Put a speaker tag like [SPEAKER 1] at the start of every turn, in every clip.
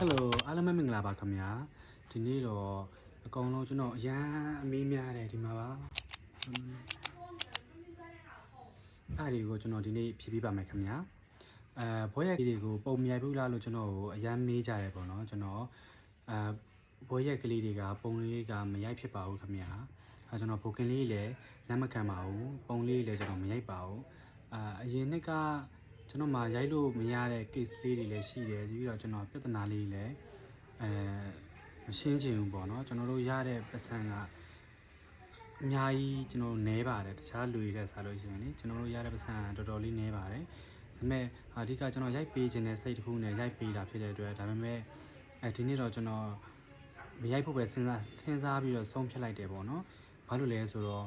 [SPEAKER 1] Hello အားလုံးပဲမင်္ဂလာပါခင်ဗျာဒီနေ့တော့အကောင်လုံးကျွန်တော်အရန်အမေးများတယ်ဒီမှာပါအားဒီကိုကျွန်တော်ဒီနေ့ဖြည့်ပေးပါမယ်ခင်ဗျာဘွဲရက်ကလေးတွေကိုပုံမြိုက်ဘူးလားလို့ကျွန်တော်ကိုအရန်မေးကြတယ်ပေါ့နော်ကျွန်တော်ဘွဲရက်ကလေးတွေကပုံလေးကမရိုက်ဖြစ်ပါဘူးခင်ဗျာကျွန်တော်ပုံကလေးလည်းလက်မခံပါဘူးပုံလေးလည်းကျွန်တော်မရိုက်ပါဘူးအရင်နှစ်ကကျွန်တော်မှရိုက်လို့မရတဲ့ case လေးတွေလည်းရှိတယ်ပြီးတော့ကျွန်တော်ပြဿနာလေးလည်းမရှင်းချင်ဘူးပေါ့နော်ကျွန်တော်တို့ရတဲ့ပတ်စံကအများကြီးကျွန်တော်နဲပါတယ်တခြားလူတွေနဲ့စားလို့ရှိရင်လေကျွန်တော်တို့ရတဲ့ပတ်စံတော်တော်လေးနဲပါတယ်ဒါပေမဲ့အဓိကကျွန်တော်ရိုက်ပေးခြင်းနဲ့စိတ်တစ်ခုနဲ့ရိုက်ပေးတာဖြစ်တဲ့အတွက်ဒါပေမဲ့ဒီနေ့တော့ကျွန်တော်မရိုက်ဖို့ပဲစဉ်းစားပြီးတော့ဆုံးဖြတ်လိုက်တယ်ပေါ့နော်ဘာလို့လဲဆိုတော့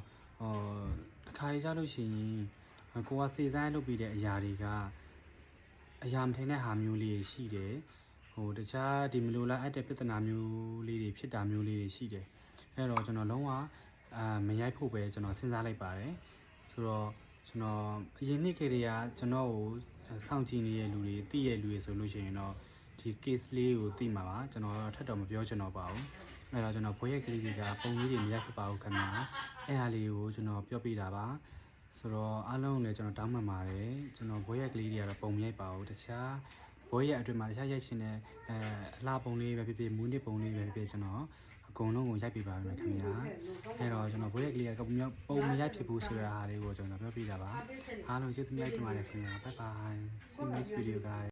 [SPEAKER 1] တစ်ခါကြလို့ရှိရင်ကိုကစေဆိုင်လုပ်ပြီးတဲ့အရာတွေကအရာမထင်တဲ့ဟာမျိုးလေးရှိတယ်တခြားဒီမလိုလားအဲ့တဲ့ပြဿနာမျိုးလေးတွေဖြစ်တာမျိုးလေးတွေရှိတယ်အဲ့တော့ကျွန်တော်လုံးဝမရိုက်ဖို့ပဲကျွန်တော်စဉ်းစားလိုက်ပါတယ်ဆိုတော့ကျွန်တော်အရင်နှစ်ကတည်းကကျွန်တော်ကိုစောင့်ကြည့်နေတဲ့လူတွေသိရလူတွေဆိုလို့ရှိရင်တော့ဒီ case လေးကိုသိမှာပါကျွန်တော်ထပ်တော့မပြောချင်တော့ပါဘူးအဲ့တော့ကျွန်တော်ဘွဲရက်ကလေးတွေကပုံလေးတွေမရိုက်ဖြစ်ပါဘူးခင်ဗျာအဲ့ဟာလေးကိုကျွန်တော်ပြောပြတာပါဆိုတော့အားလုံးလည်းကျွန်တော်တောင်းပန်ပါတယ်ကျွန်တော်ဘွဲရက်ကလေးတွေကတော့ပုံမရိုက်ပါဘူးတခြားဘွဲရက်အတွင်းမှာတခြားရိုက်ရှင်တဲ့အလှပုံလေးပဲဖြစ်ဖြစ်မူးနစ်ပုံလေးပဲဖြစ်ဖြစ်ကျွန်တော်အကုန်လုံးကိုရိုက်ပြပါမယ်ခင်ဗျာအဲ့တော့ကျွန်တော်ဘွဲရက်ကလေးကပုံမရိုက်ဖြစ်ဘူးဆိုတဲ့အားလေးကိုကျွန်တော်ပြောပြတာပါအားလုံးကျေးဇူးများတင်ပါတယ်ခင်ဗျာ bye bye see you next video guys